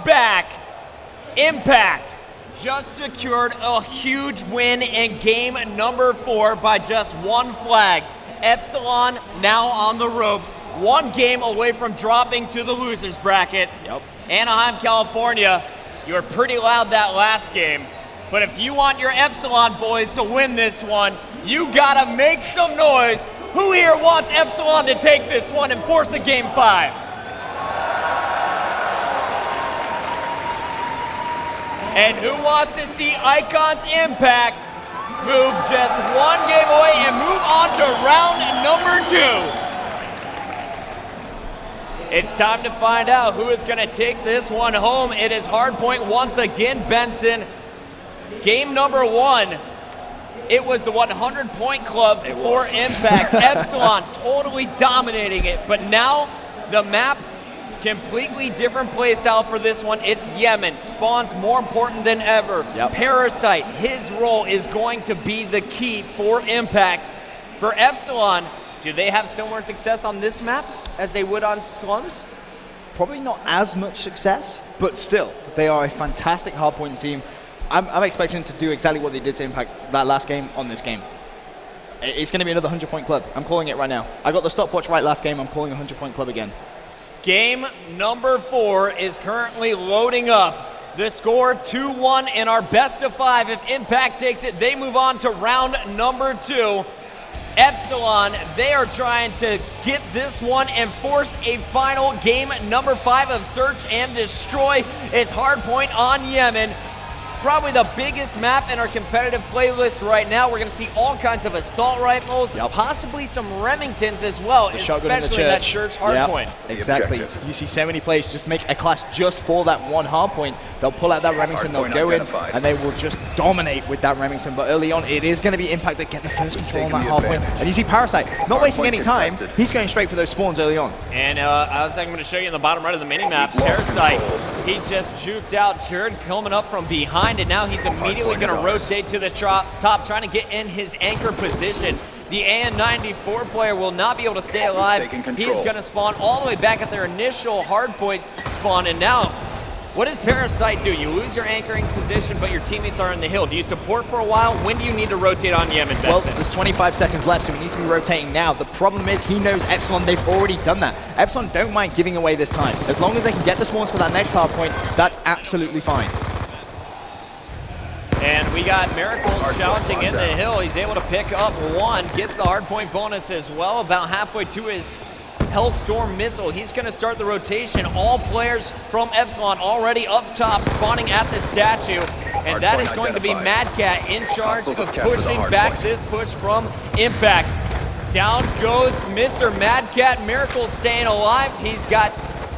back. Impact just secured a huge win in game number 4 by just one flag. Epsilon now on the ropes, one game away from dropping to the losers bracket. Yep. Anaheim, California, you were pretty loud that last game, but if you want your Epsilon boys to win this one, you gotta make some noise. Who here wants Epsilon to take this one and force a game 5? And who wants to see Icon's Impact move just one game away and move on to round number 2? It's time to find out who is going to take this one home. It is Hardpoint once again, Benson. Game number 1, it was the 100-point club for Impact. Epsilon totally dominating it, but now the map, completely different play style for this one. It's Yemen. Spawn's more important than ever. Yep. Parasite, his role is going to be the key for Impact. For Epsilon, do they have similar success on this map as they would on Slums? Probably not as much success, but still, they are a fantastic hardpoint team. I'm expecting to do exactly what they did to Impact that last game on this game. It's going to be another 100-point club. I'm calling it right now. I got the stopwatch right last game. I'm calling a 100-point club again. Game number 4 is currently loading up. The score 2-1 in our best of 5. If Impact takes it, they move on to round number 2. Epsilon, they are trying to get this one and force a final game number 5 of Search and Destroy. It's Hardpoint on Yemen. Probably the biggest map in our competitive playlist right now. We're going to see all kinds of assault rifles, possibly some Remingtons as well, especially that Church Hardpoint. Yep, exactly. You see so many players just make a class just for that one Hardpoint. They'll pull out that Remington, they'll go in, and they will just dominate with that Remington. But early on, it is going to be Impact that get the first control on that Hardpoint. And you see Parasite not wasting any time. He's going straight for those spawns early on. And I'm going to show you in the bottom right of the mini-map, Parasite, he just juked out Jerd coming up from behind, and now he's immediately going to rotate to the top, trying to get in his anchor position. The AN94 player will not be able to stay alive. He's going to spawn all the way back at their initial hardpoint spawn, and now, what does Parasite do? You lose your anchoring position, but your teammates are in the hill. Do you support for a while? When do you need to rotate on Yemen, Benson? Well, there's 25 seconds left, so he needs to be rotating now. The problem is he knows Epsilon, they've already done that. Epsilon don't mind giving away this time. As long as they can get the spawns for that next hardpoint, that's absolutely fine. And we got Miracles challenging in the hill. He's able to pick up one, gets the hardpoint bonus as well, about halfway to his Hellstorm missile. He's going to start the rotation. All players from Epsilon already up top, spawning at the statue. And that is going to be Mad Cat in charge of pushing back this push from Impact. Down goes Mr. Mad Cat. Miracles staying alive. He's got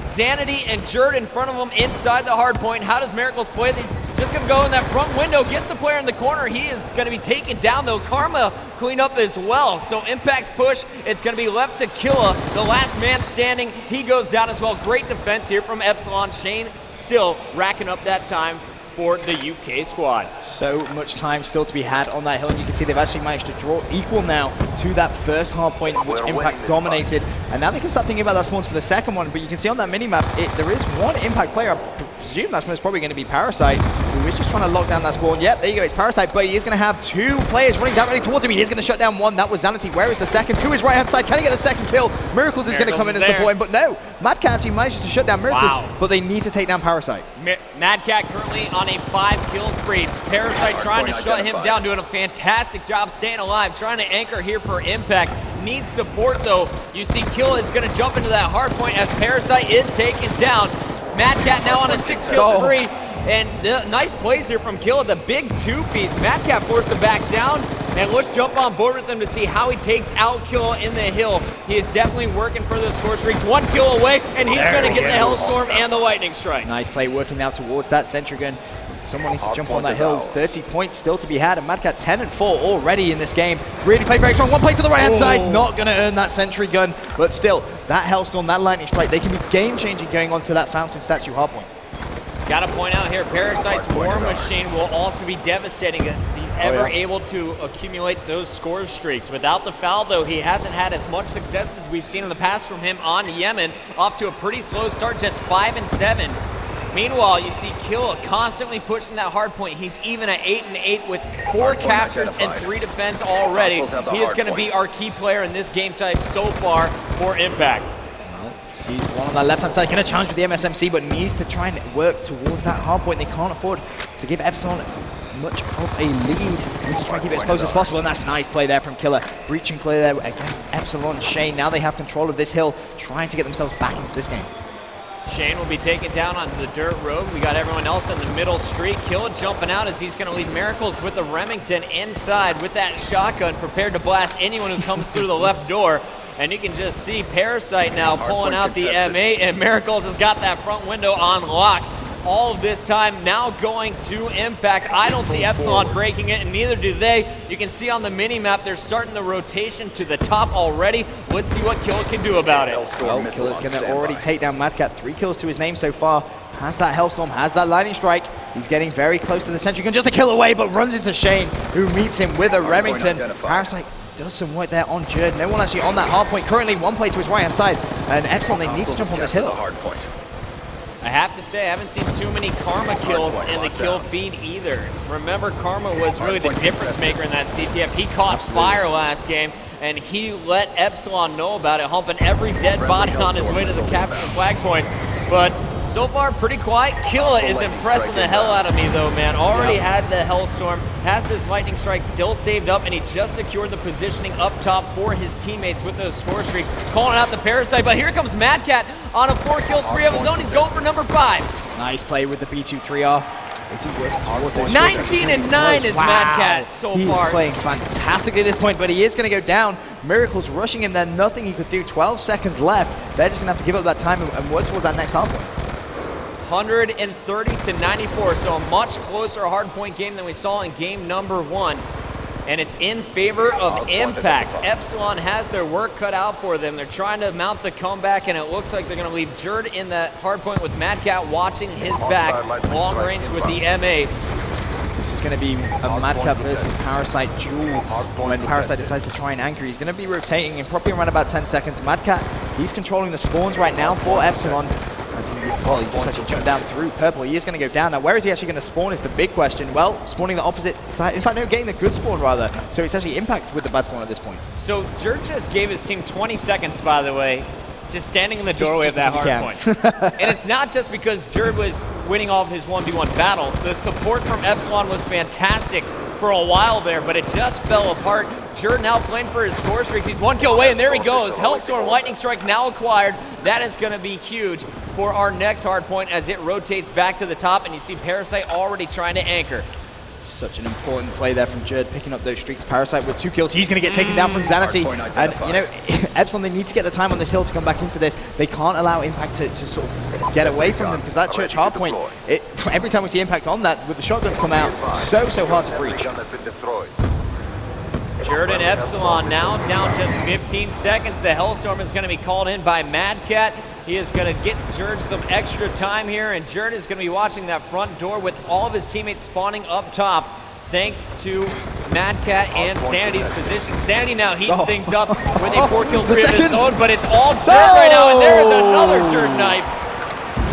Zanity and Jerd in front of him inside the hardpoint. How does Miracles play these? Just going to go in that front window, gets the player in the corner. He is going to be taken down, though. Karma clean up as well. So Impact's push, it's going to be left to Killa, the last man standing. He goes down as well. Great defense here from Epsilon. Shane still racking up that time for the UK squad. So much time still to be had on that hill, and you can see they've actually managed to draw equal now to that first hardpoint, which Impact dominated. And now they can start thinking about that spawns for the second one, but you can see on that minimap, there is one Impact player. I presume that's most probably going to be Parasite, who is just trying to lock down that spawn. Yep, there you go, it's Parasite, but he is going to have two players running directly towards him. He is going to shut down one. That was Zanity. Where is the second? To his right-hand side. Can he get the second kill? Miracles is going to come in and support him, but no. Mad Cat actually manages to shut down Miracles, but they need to take down Parasite. Mad Cat currently on a 5-kill spree. Parasite trying to shut him down, doing a fantastic job staying alive, trying to anchor here for Impact. Needs support though. You see Kill is going to jump into that hard point as Parasite is taken down. Mad Cat now on a 6-kill spree. And the nice plays here from Kill, the big two-piece. Mad Cat forced to back down. And let's jump on board with him to see how he takes out Kill in the hill. He is definitely working for the Scorestreak. 1 kill away, and he's going to get the Hellstorm and the Lightning Strike. Nice play working now towards that sentry gun. Someone needs to jump on that hill. 30 points still to be had, and Mad Cat 10 and 4 already in this game. Really played very strong. One play to the right-hand side. Not going to earn that sentry gun, but still, that Hellstorm, that Lightning Strike, they can be game-changing going onto that Fountain Statue hardpoint. Got to point out here, Parasite's War Machine will also be devastating if he's ever able to accumulate those score streaks. Without the foul, though, he hasn't had as much success as we've seen in the past from him on Yemen. Off to a pretty slow start, just 5 and 7. Meanwhile, you see Killa constantly pushing that hard point. He's even at 8-8 with 4 captures and 3 defense already. He is going to be our key player in this game type so far for Impact. Well, sees one on that left-hand side, going to challenge with the MSMC, but needs to try and work towards that hard point. They can't afford to give Epsilon much of a lead. Needs to try and keep it as close as possible, and that's a nice play there from Killa. Breach and clear there against Epsilon. Shane, now they have control of this hill, trying to get themselves back into this game. Shane will be taken down onto the dirt road. We got everyone else in the middle street. Killa jumping out as he's going to leave Miracles with the Remington inside with that shotgun, prepared to blast anyone who comes through the left door. And you can just see Parasite now pulling out the M8, and Miracles has got that front window on lock. All of this time now going to Impact. I don't see Epsilon breaking it, and neither do they. You can see on the mini-map, they're starting the rotation to the top already. Let's see what Killa can do about it. Well, Killa's going to already take down Madcat. 3 kills to his name so far. Has that Hellstorm, has that Lightning Strike. He's getting very close to the Sentry Gun, just a kill away, but runs into Shane, who meets him with a Remington. Parasite does some work there on Jerd. No one actually on that hard point. Currently, one play to his right-hand side, and Epsilon, they need to jump on this hill. I have to say, I haven't seen too many Karma kills in the kill feed either. Remember, Karma was really the difference maker in that CTF. He caught fire last game, and he let Epsilon know about it, humping every dead body on his way to the capture flag point. But so far, pretty quiet. Killa is impressing the hell out of me, though, man. Already had the Hellstorm, has this Lightning Strike still saved up, and he just secured the positioning up top for his teammates with those score streaks. Calling out the Parasite, but here comes Madcat on a 4-kill, 3 of his own. He's going for number 5. Nice play with the B2-3R. Is he working towards those 19-9 is Madcat so far. He's playing fantastically at this point, but he is going to go down. Miracles rushing him there, nothing he could do. 12 seconds left. They're just going to have to give up that time and work towards that next hard point. 130-94, so a much closer hardpoint game than we saw in game number 1. And it's in favor of Impact. Epsilon has their work cut out for them. They're trying to mount the comeback, and it looks like they're going to leave Jerd in the hardpoint with Madcat watching his back, long range with the M8. This is going to be a Madcat versus Parasite duel. When Parasite decides to try and anchor, he's going to be rotating in probably around about 10 seconds. Madcat, he's controlling the spawns right now for Epsilon. He just actually jumped down through purple. He is going to go down. Now, where is he actually going to spawn is the big question. Well, spawning the opposite side. In fact, no, getting the good spawn, rather. So it's actually Impact with the bad spawn at this point. So Jerd just gave his team 20 seconds, by the way, just standing in the doorway of that hard point. And it's not just because Jerd was winning all of his 1v1 battles. The support from Epsilon was fantastic for a while there, but it just fell apart. Jerd now playing for his score streak. He's 1 kill away, and there he goes. Hellstorm Lightning Strike now acquired. That is going to be huge for our next hard point as it rotates back to the top, and you see Parasite already trying to anchor. Such an important play there from Jerd, picking up those streaks. Parasite with 2 kills. He's going to get taken down from Zanity. And, you know, Epsilon, they need to get the time on this hill to come back into this. They can't allow Impact to sort of get away from them, because that church hardpoint, every time we see Impact on that, with the shotguns come out, so hard to breach. Jerd and Epsilon now down just 15 seconds. The Hellstorm is going to be called in by Madcat. He is going to get Jerd some extra time here, and Jerd is going to be watching that front door with all of his teammates spawning up top, thanks to Madcat and Sanity's position. Sanity now heating things up with a 4-kill 3 of his own, but it's all Jerd right now, and there is another Jerd knife.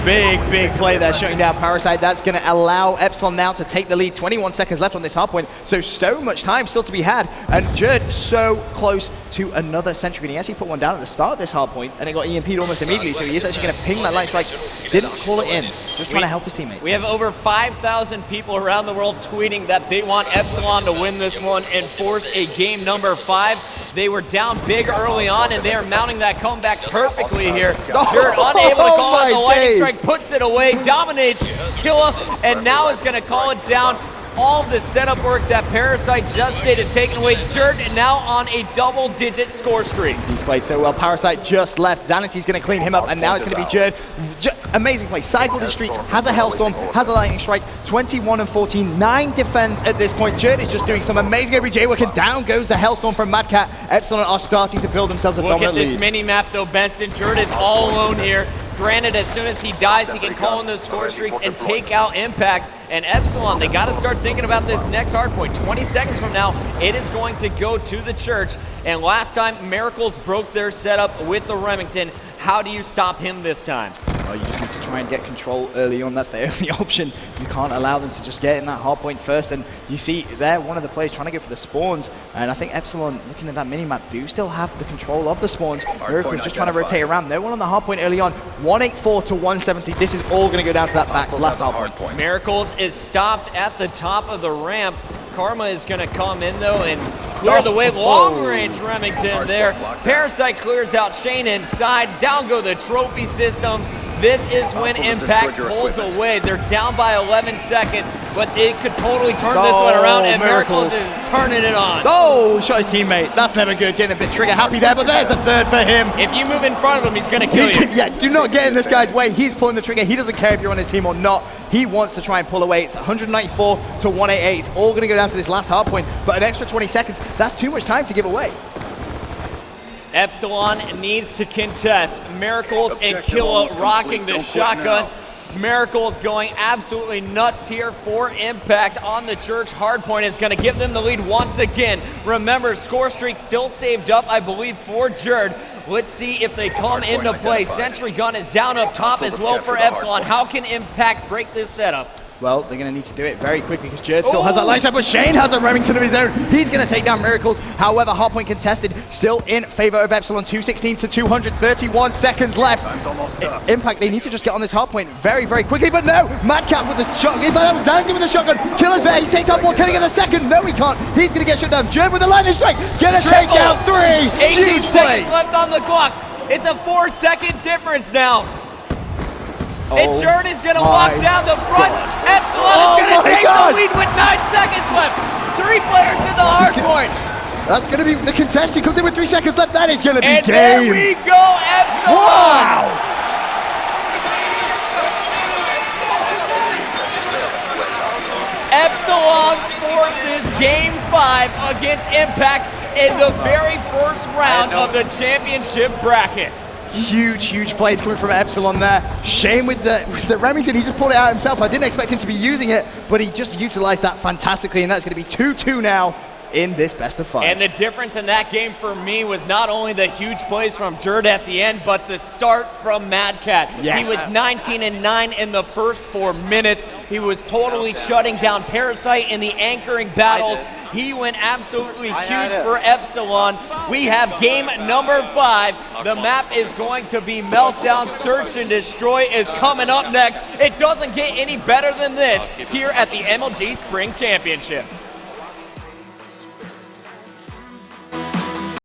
Big play there, shutting down Parasite. That's going to allow Epsilon now to take the lead. 21 seconds left on this hardpoint, so much time still to be had. And Jerd so close to another Sentry Gun. He actually put one down at the start of this hardpoint, and it got EMP'd almost immediately, so he is actually going to ping that Light Strike. Didn't call it in, just trying to help his teammates. We have over 5,000 people around the world tweeting that they want Epsilon to win this one and force a game number 5. They were down big early on, and they are mounting that comeback perfectly here. Jerd unable to call out the Lightning Strike, puts it away, dominates Killa, and now is going to call it down. All of the setup work that Parasite just did is taken away. Jerd now on a double-digit score streak. He's played so well. Parasite just left. Zanity's going to clean him up, and now it's going to be Jerd. Amazing play. Cycled his streaks, has a Hellstorm, has a Lightning Strike. 21 and 14, 9 defense at this point. Jerd is just doing some amazing OBJ work, and down goes the Hellstorm from Madcat. Epsilon are starting to build themselves a dominant lead. Look at this mini-map, though, Benson. Jerd is all alone here. Granted, as soon as he dies, he can call in those score streaks and take out Impact. And Epsilon, they got to start thinking about this next hardpoint. 20 seconds from now, it is going to go to the church. And last time, Miracles broke their setup with the Remington. How do you stop him this time? Well, you just need to try and get control early on. That's the only option. You can't allow them to just get in that hard point first. And you see there, one of the players trying to go for the spawns. And I think Epsilon, looking at that minimap, do still have the control of the spawns. Miracle's just trying to rotate around. No one on the hard point early on. 184 to 170. This is all going to go down to that last hard point. Miracles is stopped at the top of the ramp. Karma is going to come in, though, and clear the way. Long-range Remington there. Parasite clears out Shane inside. Down go the trophy systems. This is when Impact pulls away. They're down by 11 seconds, but they could totally turn this one around, and Miracles is turning it on. Oh, shot his teammate. That's never good. Getting a bit trigger happy there, but there's a third for him. If you move in front of him, he's going to kill you. Yeah, do not get in this guy's way. He's pulling the trigger. He doesn't care if you're on his team or not. He wants to try and pull away. It's 194 to 188. It's all going to go down to this last hard point, but an extra 20 seconds, that's too much time to give away. Epsilon needs to contest. Miracles and Killa rocking the shotguns. Miracles going absolutely nuts here for Impact on the Church. Hardpoint is going to give them the lead once again. Remember, Scorestreak still saved up, I believe, for Jerd. Let's see if they come into play. Sentry Gun is down up top as well for Epsilon. How can Impact break this setup? Well, they're going to need to do it very quickly because Jerd still has that light shot, but Shane has a Remington of his own. He's going to take down Miracles. However, hardpoint contested, still in favor of Epsilon. 216 to 231 seconds left. Time's almost up. Impact, they need to just get on this hardpoint very, very quickly, but no! Madcap with the shotgun. In fact, that was Zanzi with the shotgun. Killer's there. He's taken out more. Can he get a second? No, he can't. He's going to get shut down. Jerd with the lightning strike. Gonna take down 3. 18 seconds left on the clock. It's a 4-second difference now. And Jerd is going to walk down the front. Epsilon is going to take the lead with 9 seconds left. 3 players in the hard point. That's going to be the contest. He comes in with 3 seconds left. That is going to be and game. There we go, Epsilon. Wow. Epsilon forces Game 5 against Impact in the very first round of the championship bracket. Huge plays coming from Epsilon there. Shane with the Remington, he just pulled it out himself. I didn't expect him to be using it, but he just utilized that fantastically, and that's going to be 2-2 now in this best of 5. And the difference in that game for me was not only the huge plays from Jerd at the end, but the start from Madcat. Yes. He was 19-9 in the first 4 minutes. He was totally shutting down Parasite in the anchoring battles. He went absolutely huge for Epsilon. We have game number 5. The map is going to be Meltdown. Search and Destroy is coming up next. It doesn't get any better than this here at the MLG Spring Championship.